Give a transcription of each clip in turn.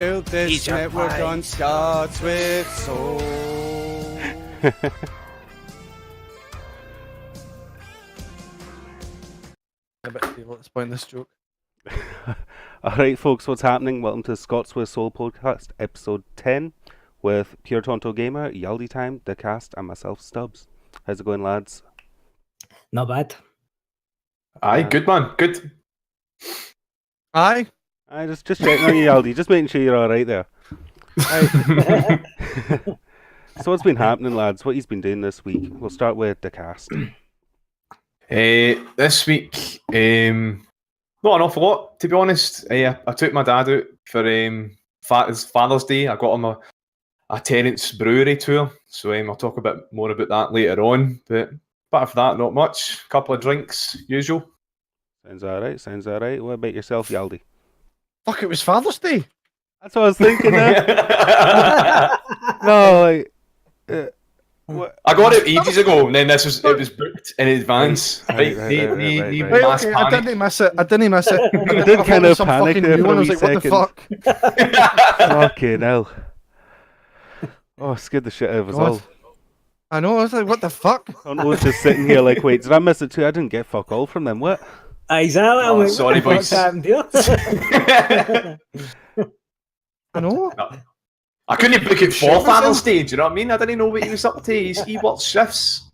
Build this network on Scots with soul. A bit evil at this point in this joke. Alright folks, what's happening? Welcome to Scots with Soul podcast, episode 10, with PureTontoGamer, YaldiTime, Daakkast, and myself, Stubzx. How's it going, lads? Not bad. Aye, good man, good. Aye. I just checking on you, Yaldi, just making sure you're alright there. So what's been happening, lads? What he's been doing this week? We'll start with Daakkast. This week, not an awful lot, to be honest. I took my dad out for his Father's Day. I got him a Terence Brewery tour, so I'll talk a bit more about that later on. But apart from that, not much. Couple of drinks, usual. Sounds alright. What about yourself, Yaldi? Fuck, it was Father's Day. That's what I was thinking there. No, like... what? I got it ages ago, and then it was booked in advance. Right. Right, okay, I didn't miss it. You did kind of panic there for a wee second. What the fuck? Fucking hell. Oh, scared the shit out of us all. I know, I was like, what the fuck? I was just sitting here like, wait, did I miss it too? I didn't get fuck all from them, what? Exactly. Oh, like, sorry, what the boys. fuck's happened here? I know. I couldn't book it for Father's Day, do you know what I mean? I didn't know what he was up to. He worked shifts.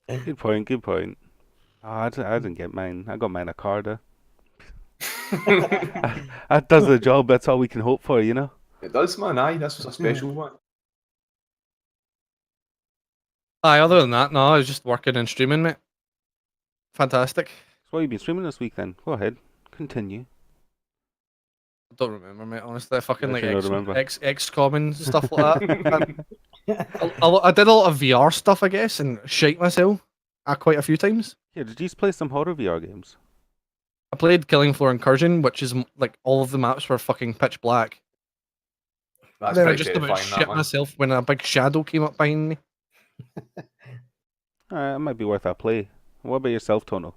Good point. Oh, I didn't get mine. I got mine a Carda. That does the job. That's all we can hope for, you know? It does, man. Aye, this was a special one. Aye, other than that, no, I was just working and streaming, mate. Fantastic. So what have you been streaming this week then? Go ahead. Continue. I don't remember, mate, honestly. I fucking I like actually don't remember. XCOM and stuff like that. I did a lot of VR stuff, I guess, and shite myself quite a few times. Yeah, did you play some horror VR games? I played Killing Floor Incursion, which is like all of the maps were fucking pitch black. That's Then I pretty just about terrifying, shit that one. myself when a big shadow came up behind me. Alright, that might be worth a play. What about yourself, Tono?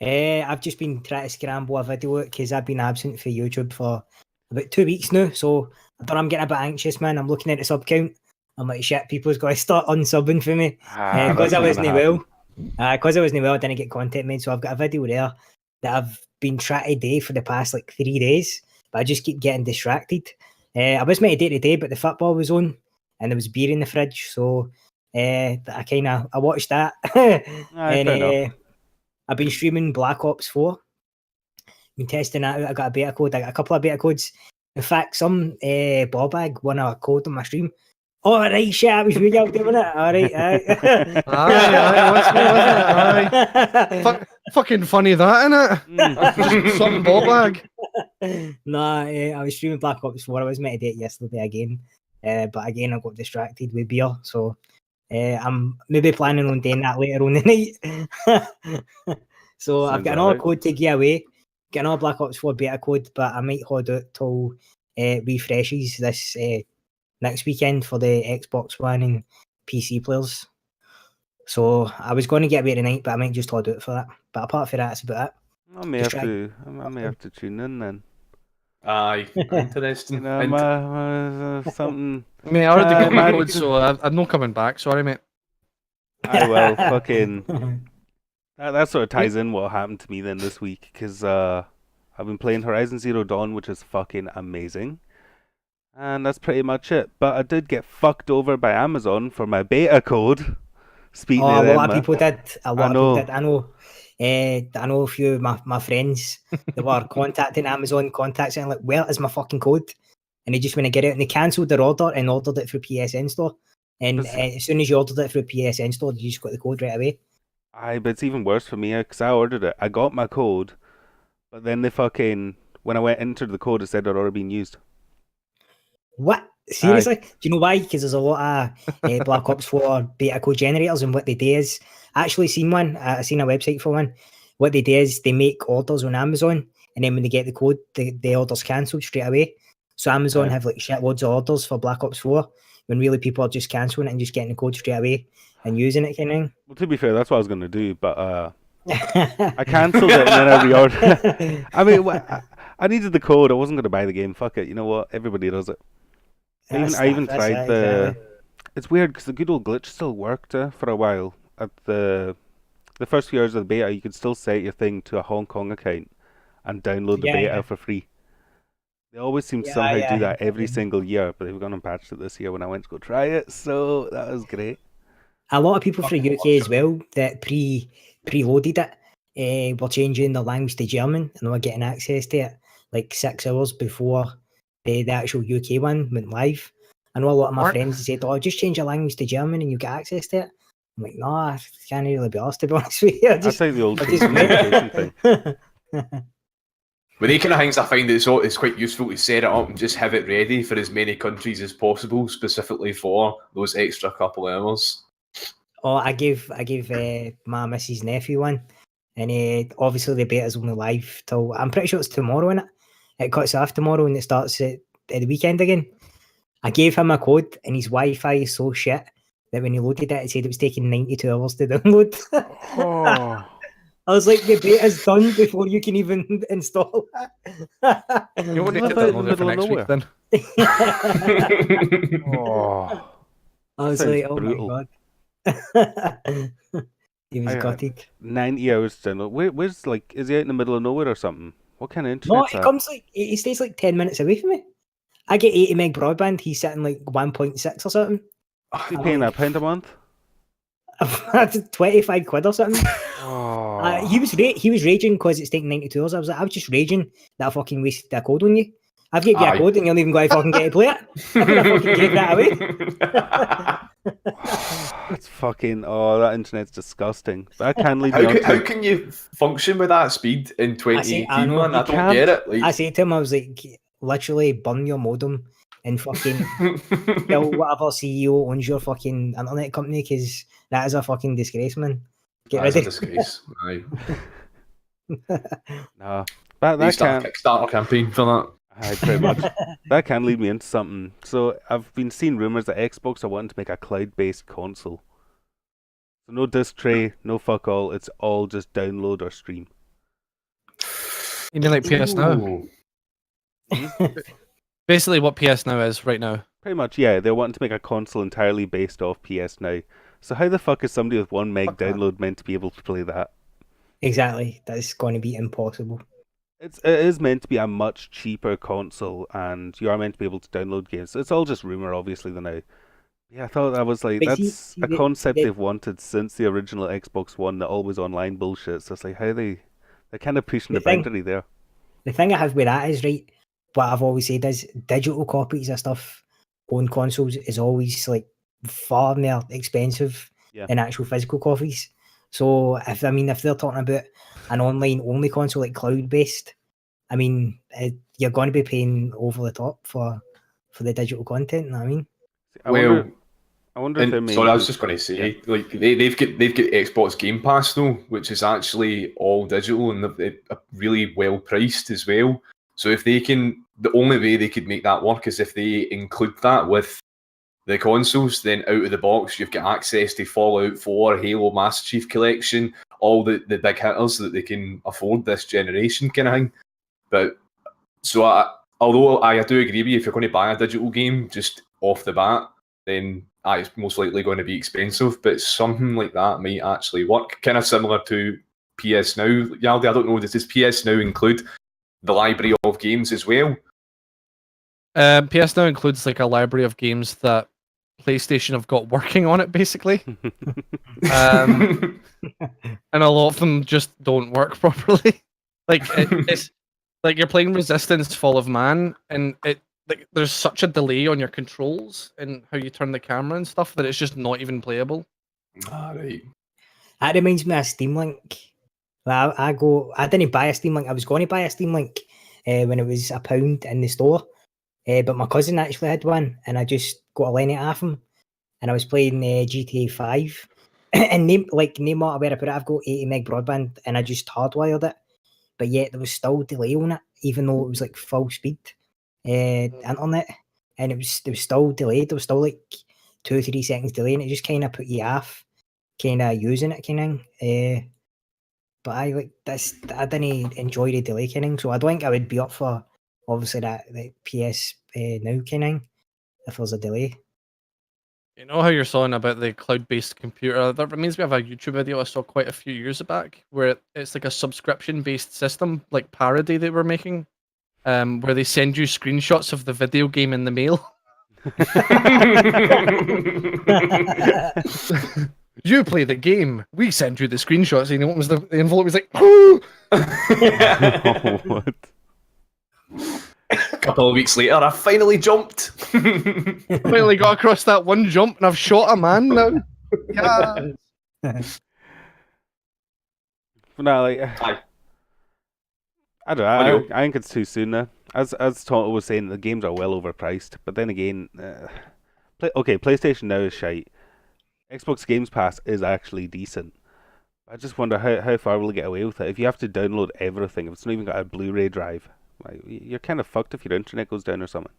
I've just been trying to scramble a video because I've been absent for YouTube for about 2 weeks now. So I thought I'm getting a bit anxious, man. I'm looking at the sub count. I'm like, shit, people's got to start unsubbing for me. Because I wasn't well. Because I wasn't well, I didn't get content made. So I've got a video there that I've been trying to do for the past like 3 days. But I just keep getting distracted. I was meant to do it today, but the football was on and there was beer in the fridge. So I watched that. And I've been streaming Black Ops 4. Been testing that out. I got a beta code. I got a couple of beta codes. In fact, some ball bag won a code on my stream. Oh, right, shit, I was really out doing it. All right, aye. Aye. Fucking funny that, innit? Just some ball bag. Nah, I was streaming Black Ops 4. I was meant to do it yesterday again. But again, I got distracted with beer. So I'm maybe planning on doing that later on the night. So I've got another code to give away. Got another Black Ops 4 beta code, but I might hold out till refreshes this next weekend for the Xbox One and PC players. So I was going to get away tonight, but I might just hold out for that. But apart from that, that's about it. I may have to tune in then. Aye, interesting. You know, something. I mean, I already got my code, so I'm not coming back. Sorry, mate. I will fucking. That sort of ties in what happened to me then this week, because I've been playing Horizon Zero Dawn, which is fucking amazing. And that's pretty much it. But I did get fucked over by Amazon for my beta code. Speaking of them, a lot of people did. I know a few of my friends that were contacting Amazon, saying like, where is my fucking code? And they just want to get it, and they cancelled their order and ordered it through PSN store. And as soon as you ordered it through PSN store, you just got the code right away. Aye, but it's even worse for me because I ordered it. I got my code, but then they fucking, when I went into the code, it said it had already been used. What? Seriously? Do you know why? Because there's a lot of Black Ops 4 beta code generators, and what they do is, I actually seen one, I seen a website for one. What they do is they make orders on Amazon, and then when they get the code, the order's cancelled straight away. So Amazon have like shitloads of orders for Black Ops 4, when really people are just cancelling it and just getting the code straight away and using it, kind of thing. Well, to be fair, that's what I was going to do, but I cancelled it and then I reordered. I mean, I needed the code. I wasn't going to buy the game. Fuck it. You know what? Everybody does it. I even tried the. It's weird because the good old glitch still worked for a while. At the first few hours of the beta, you could still set your thing to a Hong Kong account and download the beta for free. They always seem to somehow do that every single year, but they've gone and patched it this year when I went to go try it, so that was great. A lot of people from the UK as well that preloaded it were changing the language to German and were getting access to it like 6 hours before the actual UK one went live. I know a lot of my friends said, "Oh, just change your language to German and you get access to it." I'm like, "No, I can't really be asked, to be honest with you." That's like the old communication thing. But they kind of things I find it's quite useful to set it up and just have it ready for as many countries as possible, specifically for those extra couple hours. Oh, I gave my missus' nephew one, and obviously the beta's only live till, I'm pretty sure it's tomorrow, innit? It cuts off tomorrow and it starts at the weekend again. I gave him a code and his Wi-Fi is so shit that when he loaded it said it was taking 92 hours to download. Oh. I was like, the beta's done before you can even install it. You won't need to download it for next week then. Oh. I was Sounds like, oh brutal. my god. He was gutted. 90 hours to download. Where's like, is he out in the middle of nowhere or something? What kind of No, internet? it comes like, he stays like 10 minutes away from me. I get 80 meg broadband, he's sitting like 1.6 or something. Is he paying that £1 a month? 25 quid or something. Oh. He was raging because it's taking 92 hours. I was just raging that I fucking wasted that code on you. I've given you a code and you're not even going to fucking get to play it. I could have fucking gave that away. That's fucking, that internet's disgusting. That can lead How can you function with that speed in 2018, man? I don't get it. Like... I said to him, I was like, literally burn your modem and fucking kill whatever CEO owns your fucking internet company, because that is a fucking disgrace, man. Get rid of it. Disgrace. Aye. Nah. That start a Kickstarter campaign for that. Aye, pretty much. That can lead me into something. So I've been seeing rumours that Xbox are wanting to make a cloud-based console. So no disc tray, no fuck all. It's all just download or stream. You mean like PS Now? Basically what PS Now is right now. Pretty much, yeah. They're wanting to make a console entirely based off PS Now. So how the fuck is somebody with 1 meg download meant to be able to play that? Exactly. That's going to be impossible. It is meant to be a much cheaper console, and you are meant to be able to download games. It's all just rumour, obviously, now. Yeah, I thought that was like, that's a concept they've wanted since the original Xbox One, the always online bullshit. So it's like, how they're kind of pushing the boundary there. The thing I have with that is, right, what I've always said is digital copies of stuff on consoles is always like far more expensive than actual physical copies. So if they're talking about an online only console, like cloud based, I mean, you're going to be paying over the top for the digital content. You know what I mean? I wonder if they're maybe... Sorry, I was just going to say, like they've got Xbox Game Pass though, which is actually all digital and they're really well priced as well. So if they can, the only way they could make that work is if they include that with the consoles. Then out of the box, you've got access to Fallout 4, Halo Master Chief Collection, all the big hitters that they can afford this generation kind of thing. But so although I do agree with you, if you're going to buy a digital game just off the bat, then it's most likely going to be expensive. But something like that might actually work. Kind of similar to PS Now. Yaldi, I don't know, does PS Now include the library of games as well? PS Now includes like a library of games that PlayStation have got working on it, basically. And a lot of them just don't work properly. Like it's like you're playing Resistance Fall of Man, and there's such a delay on your controls and how you turn the camera and stuff that it's just not even playable. Right. That reminds me of Steam Link. I didn't buy a Steam Link. I was going to buy a Steam Link when it was £1 in the store. But my cousin actually had one, and I just got a line it off him, and I was playing GTA 5. And name what where I put it, I've got 80 meg broadband, and I just hardwired it, but yet there was still delay on it, even though it was like full speed internet, and it was still delayed. There was still like 2-3 seconds delay, and it just kind of put you off, kind of using it, kind of. But I like this. I didn't enjoy the delay kinning, so I don't think I would be up for obviously that the PS now kinning if there's a delay. You know how you're saying about the cloud-based computer? That reminds me of a YouTube video I saw quite a few years back, where it's like a subscription-based system, like parody they were making, where they send you screenshots of the video game in the mail. You play the game, we send you the screenshots. And what was the envelope? Was like, What? A couple of weeks later, I finally jumped. finally got across that one jump, and I've shot a man now. Yeah. No, like Aye. I don't know. I think it's too soon now. As Tonto was saying, the games are well overpriced. But then again, PlayStation Now is shite. Xbox Games Pass is actually decent. I just wonder how far will it get away with it. If you have to download everything, if it's not even got a Blu-ray drive, like, you're kind of fucked if your internet goes down or something.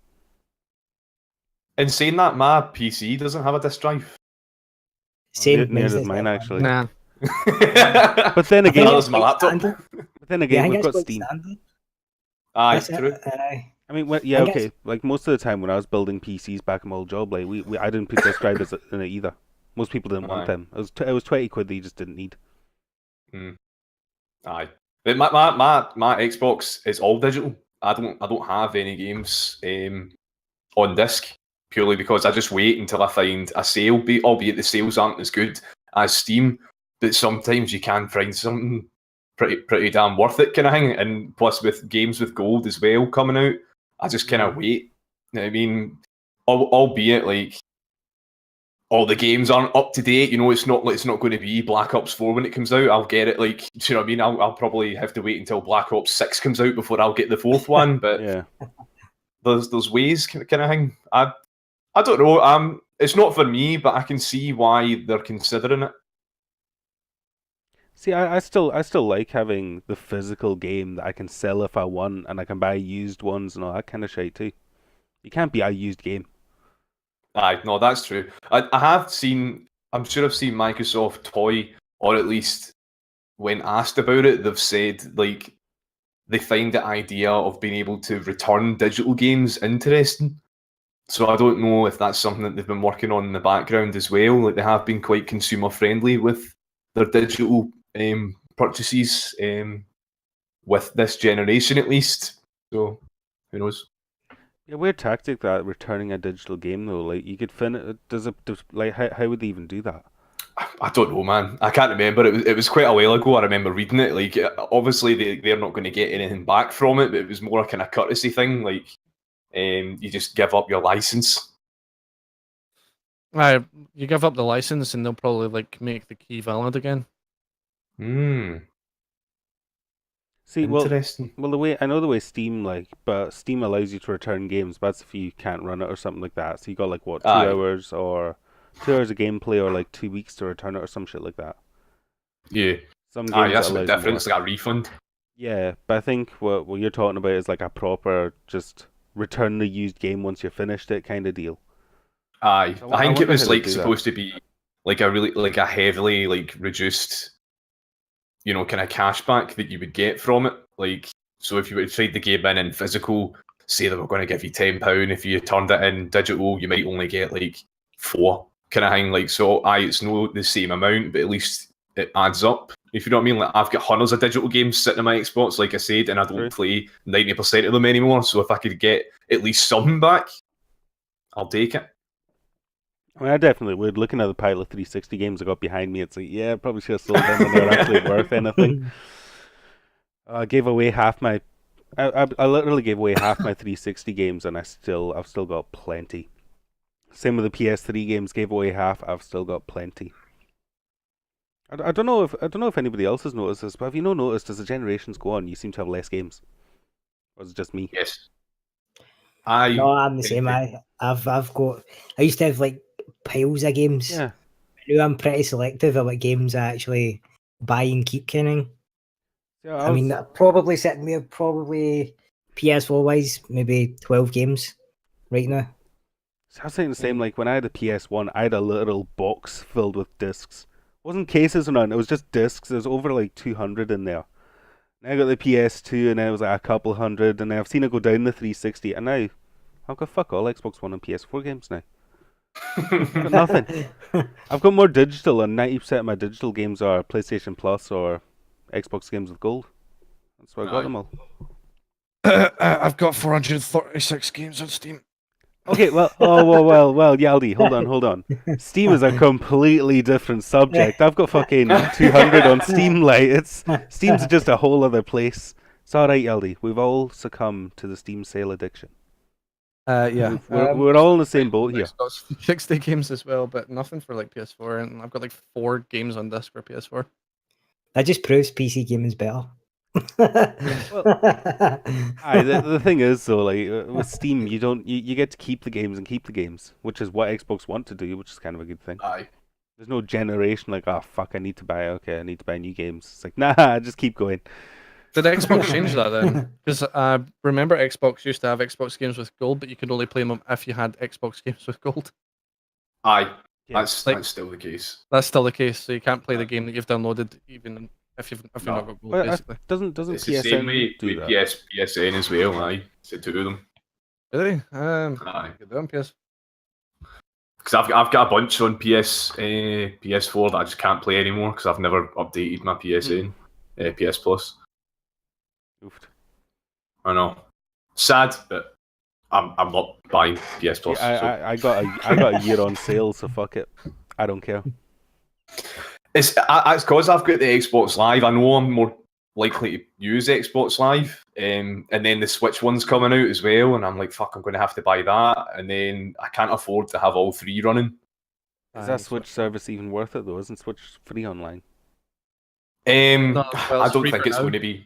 In saying that, my PC doesn't have a disc drive. Same. Neither does mine, actually. Nah. But then again, that was my laptop. But then again, we've got Steam. Aye, That's true. Aye. I mean, yeah, okay. Like most of the time when I was building PCs back in my old job, like I didn't put disc drives in it either. Most people didn't want them. It was 20 quid that you just didn't need. Aye. But my Xbox is all digital. I don't have any games on disc purely because I just wait until I find a sale. Albeit the sales aren't as good as Steam, but sometimes you can find something pretty damn worth it kind of thing. And plus with games with gold as well coming out, I just kind of wait. I mean, albeit like all the games aren't up to date. You know, it's not going to be Black Ops 4 when it comes out. I'll get it. Like, do you know what I mean? I'll probably have to wait until Black Ops 6 comes out before I'll get the fourth one. But Yeah, there's ways kind of thing. I don't know. It's not for me, but I can see why they're considering it. see, I still like having the physical game that I can sell if I want, and I can buy used ones and all that kind of shit too. You can't be a used game. Aye, no, that's true. I'm sure I've seen Microsoft toy, or at least when asked about it, they've said like they find the idea of being able to return digital games interesting. So I don't know if that's something that they've been working on in the background as well. Like they have been quite consumer friendly with their digital purchases with this generation at least. So who knows? Yeah, weird tactic that returning a digital game though. Like you could like how would they even do that? I don't know, man. I can't remember. It was quite a while ago. I remember reading it. Like obviously they're not going to get anything back from it, but it was more a kind of courtesy thing. Like you just give up your license. You give up the license, and they'll probably like make the key valid again. See, Interesting. well, the way I know the way Steam but Steam allows you to return games. But that's if you can't run it or something like that. So you got like what 2 hours or 2 hours of gameplay or like 2 weeks to return it or some shit like that. Yeah. Some games that's a allows bit different. more. It's like a refund. Yeah, but I think what you're talking about is like a proper just return the used game once you're finished it kind of deal. Aye, So I think it wonder was how they like do that. supposed to be like a heavily like reduced, you know, kind of cashback that you would get from it. Like, so if you would trade the game in physical, say they were going to give you £10. If you turned it in digital, you might only get like 4 kind of thing. Like, so it's no the same amount, but at least it adds up. If you know what I mean, like I've got hundreds of digital games sitting on my Xbox, like I said, and I don't True. play 90% of them anymore. So if I could get at least something back, I'll take it. I mean, I definitely would. Looking at the pile of 360 games I got behind me, it's like, yeah, I probably should have sold them when they're actually worth anything. I gave away half my. I literally gave away half my 360 games, and I've still got plenty. Same with the PS3 games, gave away half. I've still got plenty. I don't know if anybody else has noticed this, but have you not noticed as the generations go on, you seem to have less games? Or is it just me? Yes. No, I'm the same. I've got. I used to have like piles of games. Yeah. Now I'm pretty selective about games I actually buy and keep kenning. Yeah, I mean, probably sitting there, PS4 wise, maybe 12 games right now. I was saying the same. Like when I had a PS1, I had a literal box filled with discs wasn't cases or nothing. It was just discs. There's over like 200 in there. Now I got the PS2, and then it was like a couple hundred, and then I've seen it go down the 360, and now I've got fuck all Xbox One and PS4 games now. I've got nothing. I've got more digital, and 90% of my digital games are PlayStation Plus or Xbox games with gold. That's where I got them all. I've got 436 games on Steam. Okay, well, well, Yaldi, hold on. Steam is a completely different subject. I've got fucking 200 on Steam, like, Steam's just a whole other place. It's alright, Yaldi, we've all succumbed to the Steam sale addiction. Yeah. We're all in the same boat here. I've got 60 games as well, but nothing for like PS4, and I've got like 4 games on disc for PS4. That just proves PC gaming's better. The thing is though, like with Steam, you get to keep the games, which is what Xbox want to do, which is kind of a good thing. Aye. There's no generation like, oh fuck, I need to buy new games. It's like, nah, just keep going. Did Xbox change that then? Because remember Xbox used to have Xbox games with gold, but you could only play them if you had Xbox games with gold. Aye. Yeah. That's still the case. That's still the case, so you can't play the game that you've downloaded even if you've not got gold, basically. Doesn't It's the same PSN do with that? PSN as well. Aye, it's the two of them. Really? Aye. Get on PS. Because I've got a bunch on PS4 that I just can't play anymore because I've never updated my PSN, PS Plus. Oofed. I know, sad, but I'm not buying PS Plus. Yeah, I got a year on sale, so fuck it. I don't care. It's because I've got the Xbox Live. I know I'm more likely to use Xbox Live, and then the Switch one's coming out as well, and I'm like, fuck, I'm going to have to buy that, and then I can't afford to have all 3 running. Is that Switch service even worth it though? Isn't Switch free online? No, well, I it's don't free think for it's now. going to be.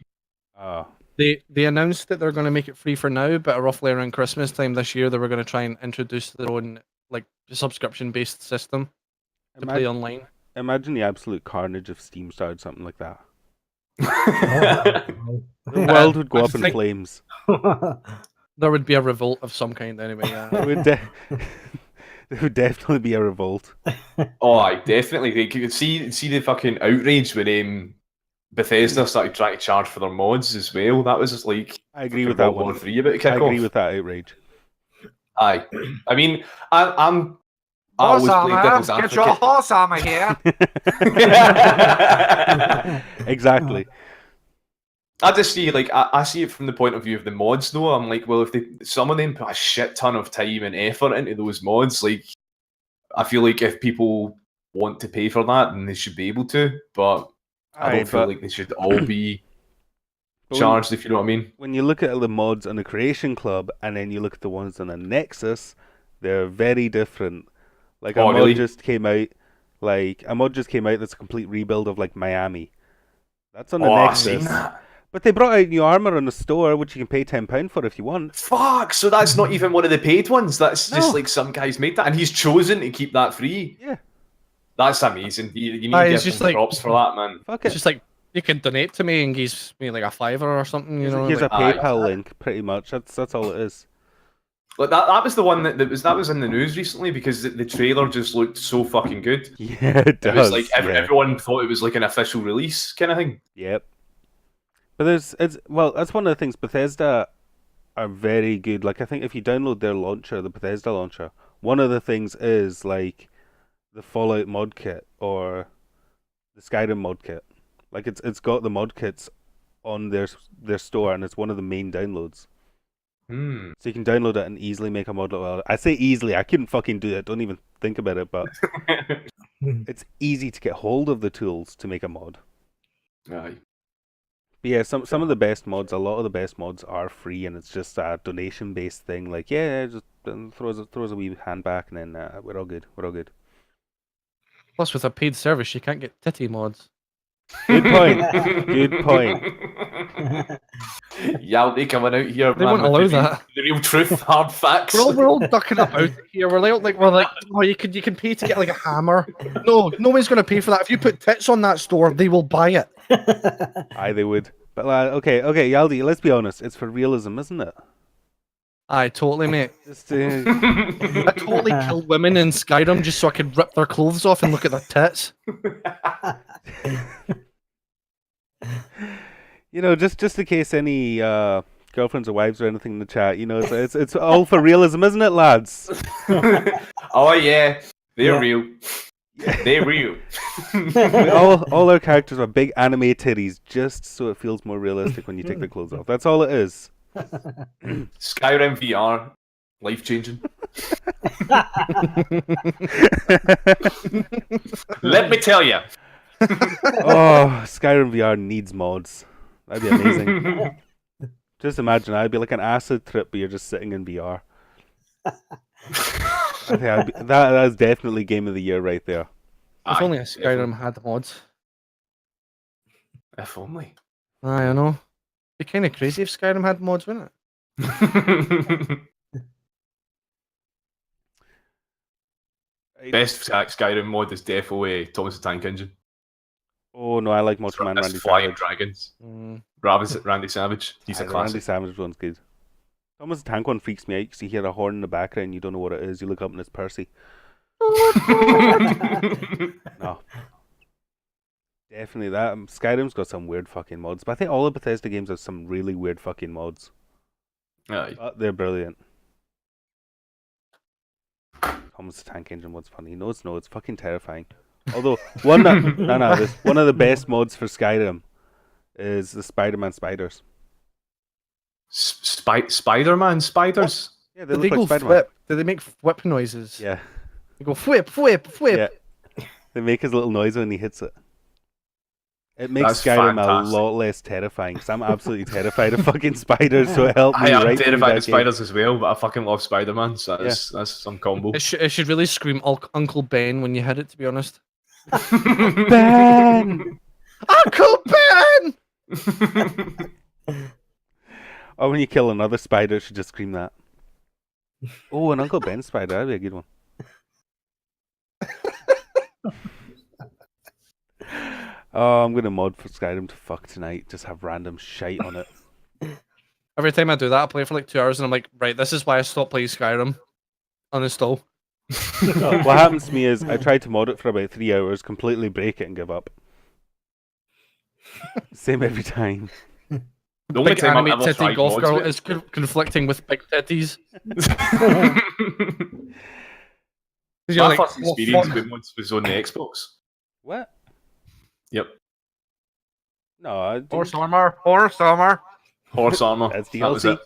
Oh, They announced that they're going to make it free for now, but roughly around Christmas time this year, they were going to try and introduce their own like subscription-based system to play online. imagine the absolute carnage if Steam started something like that. The world would go up in flames. There would be a revolt of some kind anyway. Yeah. There would definitely be a revolt. Oh, I definitely. You could see the fucking outrage when Bethesda started trying to charge for their mods as well. That was just like I agree with that World one. War 3 about to kick I agree off. with that outrage. Aye, I mean, I always play devil's Get your advocate. horse armor here. Exactly. I just see I see it from the point of view of the mods though. I'm like, well, if some of them put a shit ton of time and effort into those mods, like I feel like if people want to pay for that, then they should be able to. But I don't feel like they should all be charged, if you know what I mean. When you look at the mods on the Creation Club and then you look at the ones on the Nexus, they're very different. Like a mod just came out. That's a complete rebuild of like Miami. That's on the Nexus. I've seen that. But they brought out new armor on the store, which you can pay £10 for if you want. Fuck! So that's not even one of the paid ones. That's just No. like some guys made that, and he's chosen to keep that free. Yeah. That's amazing. You need Aye, to it's give just some like- props for that, man. Fuck It's it. just like you can donate to me and give me like a $5 or something. You know, Here's like, a PayPal link, pretty much. That's all it is. Like that was the one that was in the news recently because the trailer just looked so fucking good. Yeah, it does. It was like yeah. everyone thought it was like an official release kind of thing. Yep. But that's one of the things. Bethesda are very good. Like I think if you download their launcher, the Bethesda launcher, one of the things is like the Fallout mod kit or the Skyrim mod kit. Like it's got the mod kits on their store, and it's one of the main downloads. Hmm. So you can download it and easily make a mod. Well, I say easily. I couldn't fucking do it. Don't even think about it. But it's easy to get hold of the tools to make a mod. Aye. But yeah, some of the best mods, a lot of the best mods are free, and it's just a donation based thing. Like just throws a wee hand back, and then we're all good. We're all good. plus, with a paid service, you can't get titty mods. Good point. Good point. Yaldi coming out here. They man, won't with allow the that. The real truth, hard facts. We're all ducking about here. We're like, oh, you can pay to get like a hammer. No one's gonna pay for that. If you put tits on that store, they will buy it. Aye, they would. But okay, Yaldi, let's be honest. It's for realism, isn't it? Aye, totally, mate. Just I totally killed women in Skyrim just so I could rip their clothes off and look at their tits. just in case any girlfriends or wives or anything in the chat, it's all for realism, isn't it, lads? Oh yeah, they're Yeah. real. They're real. all our characters are big anime titties, just so it feels more realistic when you take their clothes off. That's all it is. Skyrim VR, life changing. Let me tell you. Oh, Skyrim VR needs mods. That'd be amazing. Just imagine, I'd be like an acid trip, but you're just sitting in VR. I think that is definitely game of the year right there. If only a Skyrim had mods. If only. Aye, I know. It'd be kind of crazy if Skyrim had mods, wouldn't it? Best Skyrim mod is definitely Thomas the Tank Engine. Oh no, I like Macho Man That's Randy Flying Savage. Dragons. Mm. Randy Savage. He's a The Randy classic. Savage one's good. Thomas the Tank one freaks me out because you hear a horn in the background, you don't know what it is. You look up and it's Percy. No. Definitely that. Skyrim's got some weird fucking mods, but I think all the Bethesda games have some really weird fucking mods. Aye. But they're brilliant. Thomas the Tank Engine mod's funny. No, it's fucking terrifying. Although one of the best mods for Skyrim is the Spider-Man spiders. Spider-Man spiders? Yeah, Did look they like go Spider-Man. whip? Did they make whip noises? Yeah, They go whip, whip, whip. yeah. They make his little noise when he hits it. It makes That's Skyrim fantastic. a lot less terrifying because I'm absolutely terrified of fucking spiders. So it helped me. I am right through terrified that of game. spiders as well, but I fucking love Spider-Man, so that's some combo. It should really scream Uncle Ben when you hit it, to be honest. Ben! Uncle Ben! Or when you kill another spider, it should just scream that. Oh, an Uncle Ben spider, that'd be a good one. Oh, I'm gonna mod for Skyrim to fuck tonight. Just have random shite on it. Every time I do that, I play for like 2 hours and I'm like, right, this is why I stopped playing Skyrim. Uninstall. What happens to me is I try to mod it for about 3 hours, completely break it, and give up. Same every time. The only Big time I've anime ever titty tried golf mods girl with- is conflicting with big titties. 'Cause you're My like, first "Well, experience fuck." with mods was on the Xbox. What? Yep. No, I Horse don't. armor, horse armor. Horse armor. That's That was DLC. it.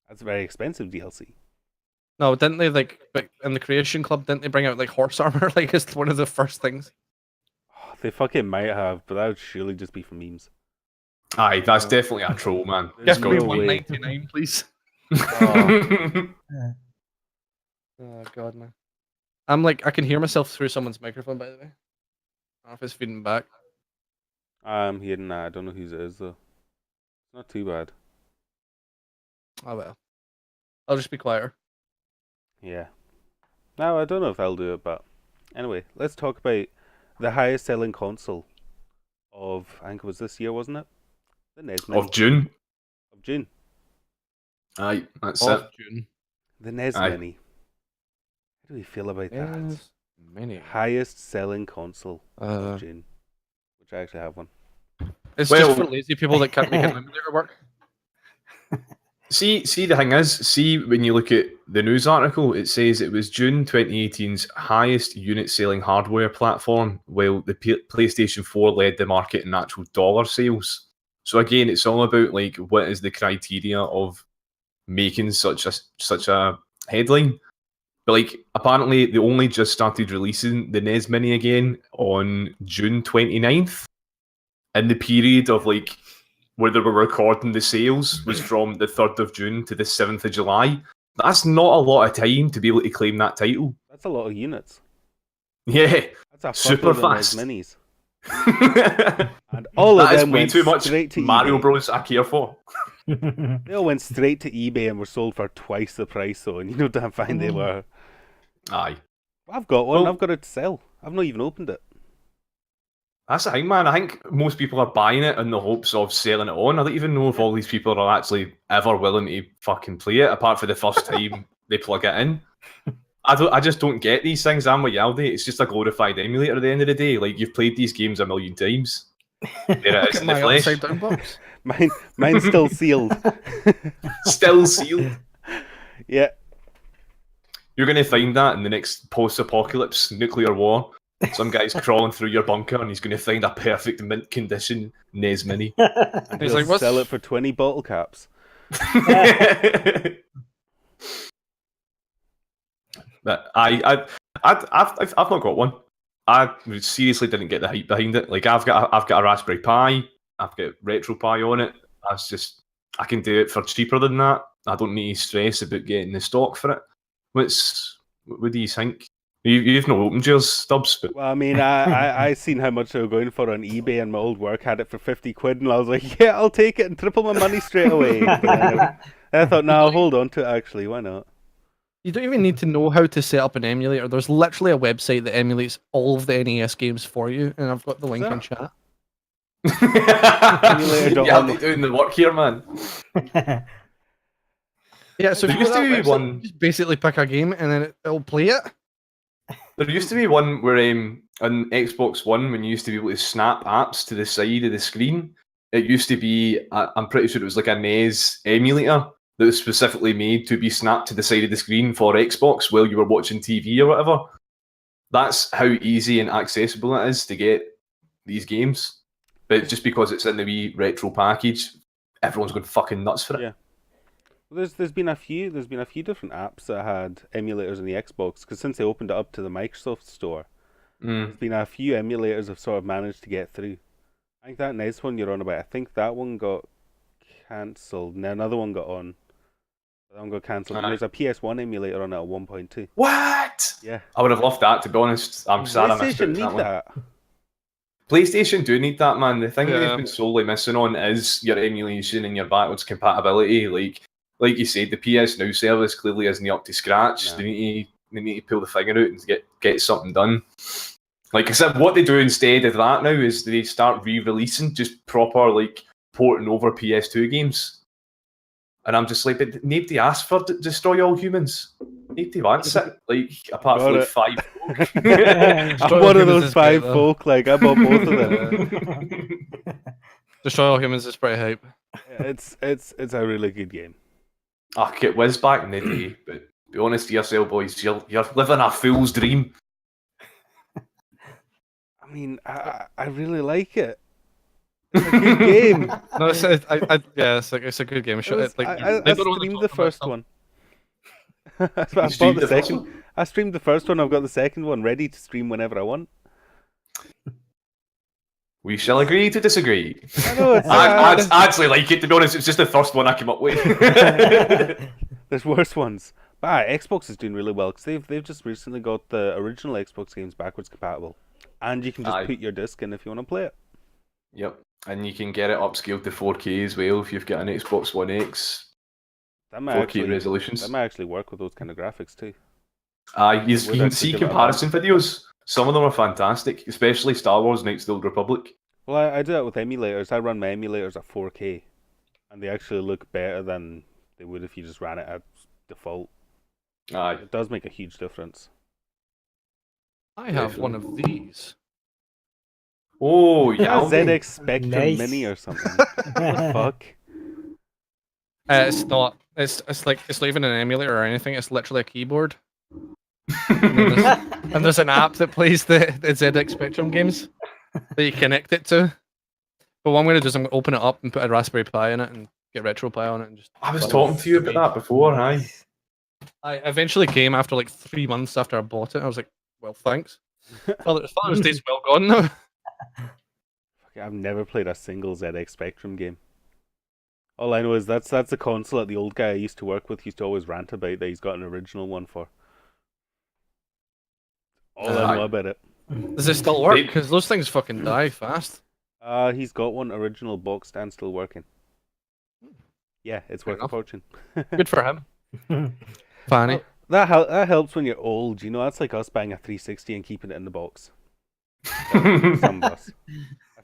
That's a very expensive DLC. No, didn't they like in the Creation Club? Didn't they bring out like horse armor? Like it's one of the first things. Oh, they fucking might have, but that would surely just be for memes. Aye, that's definitely a troll, man. There's Give no me way. $1.99, please. Oh. Oh god, man. I'm like, I can hear myself through someone's microphone. By the way, I don't know if it's feeding back. I'm hearing that. I don't know whose it is though. It's not too bad. Oh well, I'll just be quieter. Yeah. No, I don't know if I'll do it, but anyway, let's talk about the highest selling console of, I think it was this year, wasn't it? The NES Mini Of June. of June. Aye, that's Of it. June. The NES Aye. Mini. How do we feel about that? Yes, many. Highest selling console of June. Which I actually have one. It's Well- just for lazy people that can't make an emulator work. See, the thing is, see, when you look at the news article, it says it was June 2018's highest unit selling hardware platform, while the PlayStation 4 led the market in actual dollar sales. So again, it's all about like what is the criteria of making such a headline. But like apparently they only just started releasing the NES Mini again on June 29th. And the period of like where they were recording the sales was from the 3rd of June to the 7th of July. That's not a lot of time to be able to claim that title. That's a lot of units. Yeah. That's a Super fuckload of fast. NES Minis. And all of That is them way went too much straight to Mario eBay. Bros. I care for. They all went straight to eBay and were sold for twice the price, though, and you know damn fine they were. Aye. I've got one. Well- I've got it to sell. I've not even opened it. That's the thing, man. I think most people are buying it in the hopes of selling it on. I don't even know if all these people are actually ever willing to fucking play it, apart from the first time they plug it in. I just don't get these things. I'm with Yaldi. It's just a glorified emulator at the end of the day. Like, you've played these games a million times. There it Look is at in the my flesh. upside down box. Mine's still sealed. Still sealed. Yeah. You're going to find that in the next post-apocalypse nuclear war. Some guy's crawling through your bunker and he's going to find a perfect mint condition NES Mini. And He's he'll like, "What's-" sell it for 20 bottle caps. But I've not got one. I seriously didn't get the hype behind it. Like, I've got a Raspberry Pi, I've got RetroPie on it. That's just, I can do it for cheaper than that. I don't need to stress about getting the stock for it. What do you think? You've not opened yours, Stubbs, but Well, I mean, I seen how much they were going for on eBay, and my old work had it for 50 quid, and I was like, yeah, I'll take it and triple my money straight away. But then I thought, no, I'll hold on to it, actually. Why not? You don't even need to know how to set up an emulator. There's literally a website that emulates all of the NES games for you, and I've got the link in chat. yeah, they're doing the work here, man. Yeah, so if There you used go to to be that website, one- just basically pick a game and then it'll play it. There used to be one where on Xbox One, when you used to be able to snap apps to the side of the screen, it used to be, I'm pretty sure it was like a NES emulator that was specifically made to be snapped to the side of the screen for Xbox while you were watching TV or whatever. That's how easy and accessible it is to get these games. But just because it's in the wee retro package, everyone's going fucking nuts for it. Yeah. There's been a few different apps that had emulators on the Xbox, because since they opened it up to the Microsoft store, there's been a few emulators I've sort of managed to get through. I think that nice one you're on about, I think that one got cancelled, and another one got on. That one got cancelled. And there's a PS1 emulator on it at 1.2. What? Yeah. I would have loved that, to be honest. I'm sad I missed out PlayStation on need that one. that. PlayStation do need that, man. The thing Yeah. they've been solely missing on is your emulation and your backwards compatibility. Like you said, the PS Now service clearly isn't up to scratch. No. They need to pull the finger out and get something done. Like I said, what they do instead of that now is they start re-releasing just proper, like, porting over PS2 games. And I'm just like, but nobody asked for Destroy All Humans. Nobody wants it. Like, apart from Got like it. 5 folk. I'm one of those 5 folk, like, I bought both of them. Destroy All Humans is pretty hype. It's a really good game. I get whiz back in the day, but be honest to yourself, boys, you're living a fool's dream. I mean, I really like it. It's a good game. No, it's a good game. I streamed the first one. I bought streamed the the first second. I streamed the first one. I've got the second one ready to stream whenever I want. We shall agree to disagree. I know it's. I actually like it, to be honest. It's just the first one I came up with. There's worse ones. But Xbox is doing really well because they've just recently got the original Xbox games backwards compatible, and you can just put your disc in if you want to play it. Yep, and you can get it upscaled to 4K as well if you've got an Xbox One X. That might 4K actually, resolutions. That might actually work with those kind of graphics too. You can see comparison videos. Some of them are fantastic, especially Star Wars Knights of the Old Republic. Well, I do that with emulators. I run my emulators at 4K, and they actually look better than they would if you just ran it at default. Aye. It does make a huge difference. I have one of these. Oh, Yeah, yeah. ZX Spectrum Nice. Mini or something. What the fuck? It's not. It's not even an emulator or anything. It's literally a keyboard. And there's an app that plays the ZX Spectrum games that you connect it to. But what I'm going to do is I'm going to open it up and put a Raspberry Pi in it and get RetroPie on it. And just. I was talking to you about that before, aye. I eventually came after like 3 months after I bought it. I was like, well, thanks. Father's Day's well gone now. I've never played a single ZX Spectrum game. All I know is that's the console that the old guy I used to work with used to always rant about that he's got an original one for. All I know about it. Does it still work? Because those things fucking die fast. He's got one original box stand still working. Yeah, it's Fair worth a enough. fortune. Good for him. Fanny. That helps when you're old, you know. That's like us buying a 360 and keeping it in the box. Some of us.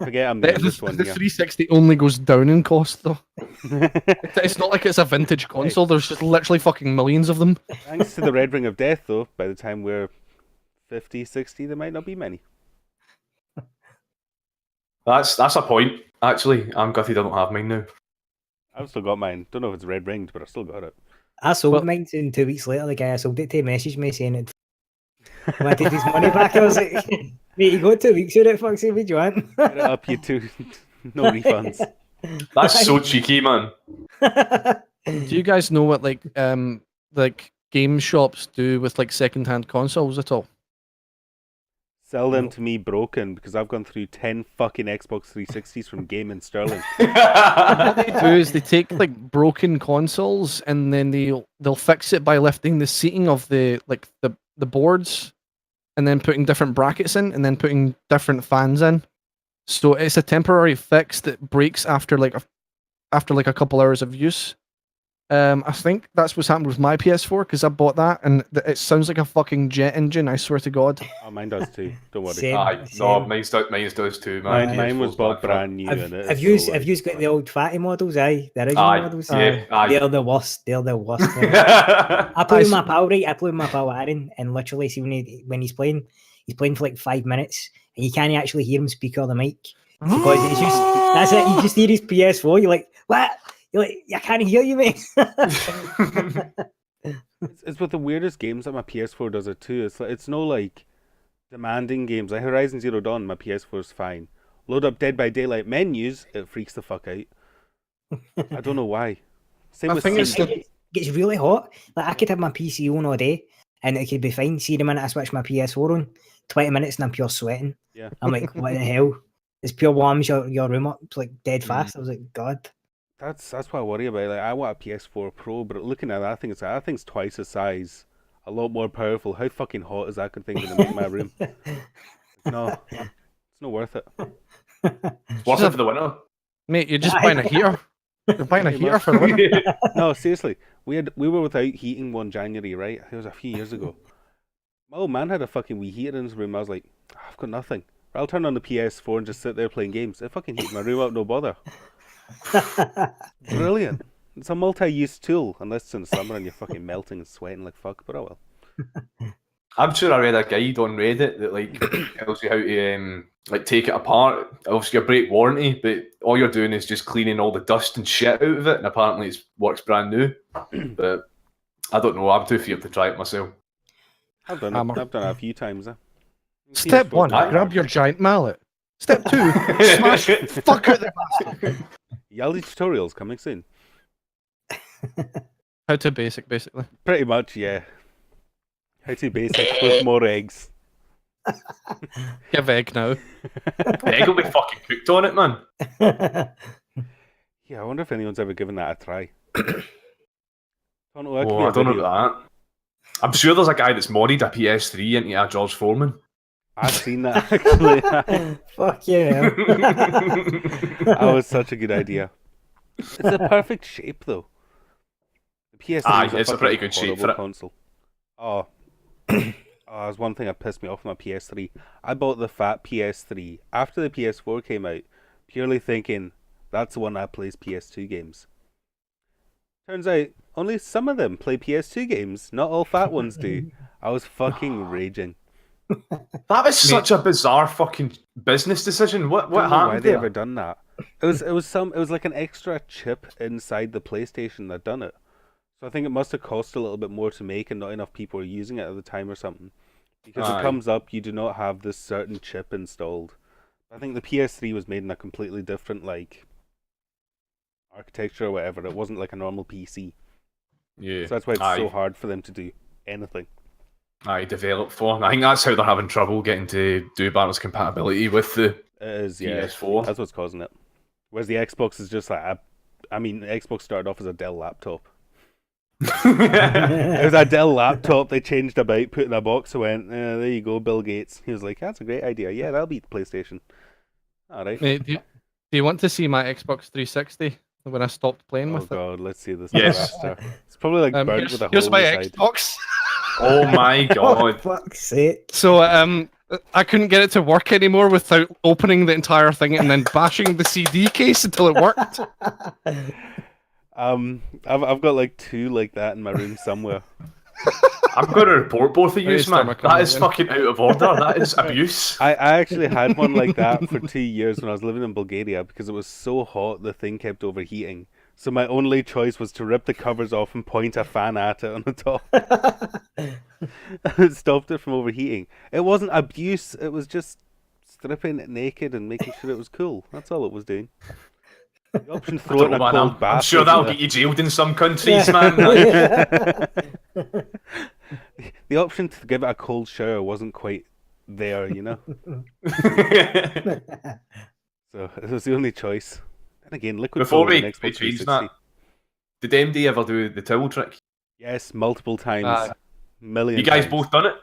I forget I'm the youngest one The here. 360 only goes down in cost, though. It's not like it's a vintage console. There's just literally fucking millions of them. Thanks to the Red Ring of Death, though, by the time we're 50, 60, there might not be many. That's a point. Actually, I'm gutted I don't have mine now. I've still got mine. Don't know if it's red ringed, but I've still got it. I sold Well- mine, and 2 weeks later, the guy I sold it to messaged me saying it wanted his money back. I was like, mate, you got 2 weeks with it, fuck's sake, what do you want? Get it up, you two. No refunds. That's so cheeky, man. Do you guys know what like game shops do with like second-hand consoles at all? Sell them to me broken because I've gone through 10 fucking Xbox 360s from Game in Sterling. What they do is they take like broken consoles and then they'll fix it by lifting the seating of the boards and then putting different brackets in and then putting different fans in. So it's a temporary fix that breaks after like a couple hours of use. I think that's what's happened with my PS4 because I bought that and it sounds like a fucking jet engine. I swear to God. Oh, mine does too. Don't worry. Same. Aye, no, mine does too, man. Mine was PS4's bought bad brand new. Have, and have you got the old fatty models? Aye, the original Aye, models. yeah, aye. They're the worst. They're the worst. fun. I play with my pal, right? I play with my pal Aaron, and literally, see when he's playing for like 5 minutes, and you can't actually hear him speak on the mic because it's just that's it. You just hear his PS4. You're like, what? You're like, I can't hear you, mate. It's with the weirdest games that my PS4 does it too. It's no like demanding games. Like Horizon Zero Dawn, my PS4 is fine. Load up Dead by Daylight menus, it freaks the fuck out. I don't know why. Same I with think it's Steam. the- It gets really hot. Like I could have my PC on all day, and it could be fine. See the minute I switch my PS4 on, 20 minutes and I'm pure sweating. Yeah. I'm like, what the hell? It's pure warms your room up like dead fast. I was like, God. That's what I worry about. Like I want a PS4 Pro, but looking at that thing's twice the size, a lot more powerful. How fucking hot is that thing going to make my room? No, it's not worth it. What's it for the winter? Mate, you're just buying a heater. You're buying a heater for the winter. No, seriously, we were without heating one January, right? It was a few years ago. My old man had a fucking wee heater in his room. I was like, I've got nothing. I'll turn on the PS4 and just sit there playing games. It fucking heats my room up, no bother. Brilliant. It's a multi-use tool, unless it's in the summer and you're fucking melting and sweating like fuck, but oh well. I'm sure I read a guide on Reddit that like tells you how to like take it apart. Obviously, you break warranty, but all you're doing is just cleaning all the dust and shit out of it, and apparently it works brand new. But I don't know. I'm too feared to try it myself. I've done Hammer. it. I've done it a few times. Step PS4 one, does it. grab your giant mallet. Step two, smash fuck out the bastard. Yaldi tutorials coming soon. How to basic, basically. Pretty much, yeah. How to basic with more eggs. Give egg now. The egg will be fucking cooked on it, man. Yeah, I wonder if anyone's ever given that a try. Oh, I don't know about that. I'm sure there's a guy that's modded a PS3 into a George Foreman. I've seen that actually. Fuck yeah. That was such a good idea. It's a perfect shape though. The PS3 Aye, is it's a fucking pretty good shape horrible for it. console. Oh. There's one thing that pissed me off with my PS3. I bought the fat PS3 after the PS4 came out, purely thinking that's the one that plays PS2 games. Turns out only some of them play PS2 games. Not all fat ones do. I was fucking raging. That was such a bizarre fucking business decision. What I don't know why happened they there? ever done that? It was like an extra chip inside the PlayStation that done it. So I think it must have cost a little bit more to make, and not enough people were using it at the time or something. Because Aye. it comes up, you do not have this certain chip installed. I think the PS3 was made in a completely different like architecture or whatever. It wasn't like a normal PC. Yeah. So that's why it's Aye. so hard for them to do anything. I developed for. I think that's how they're having trouble getting to do backwards compatibility with the It is, yeah. PS4. That's what's causing it. Whereas the Xbox is just like, I mean, Xbox started off as a Dell laptop. It was a Dell laptop they changed about, put in a box, and went, there you go, Bill Gates. He was like, that's a great idea. Yeah, that'll beat the PlayStation. Alright. Mate, do you want to see my Xbox 360 when I stopped playing Oh with it? god, let's see this Yes. disaster. It's probably like burnt Here's, with a here's hole my inside. Xbox. Oh my Oh, god. fuck's sake. So I couldn't get it to work anymore without opening the entire thing and then bashing the CD case until it worked. I've got like 2 like that in my room somewhere. I'm going to report both of you, man. That is again. fucking out of order. That is abuse. I actually had one like that for 2 years when I was living in Bulgaria because it was so hot the thing kept overheating. So my only choice was to rip the covers off and point a fan at it on the top. It stopped it from overheating. It wasn't abuse, it was just stripping it naked and making sure it was cool. That's all it was doing. The option to throw it in a cold bath. I'm sure that'll get you jailed in some countries, man. The option to give it a cold shower wasn't quite there, you know? So it was the only choice. And again, liquid Before we Xbox change 360. that, did MD ever do the towel trick? Yes, multiple times. Million You guys times. both done it?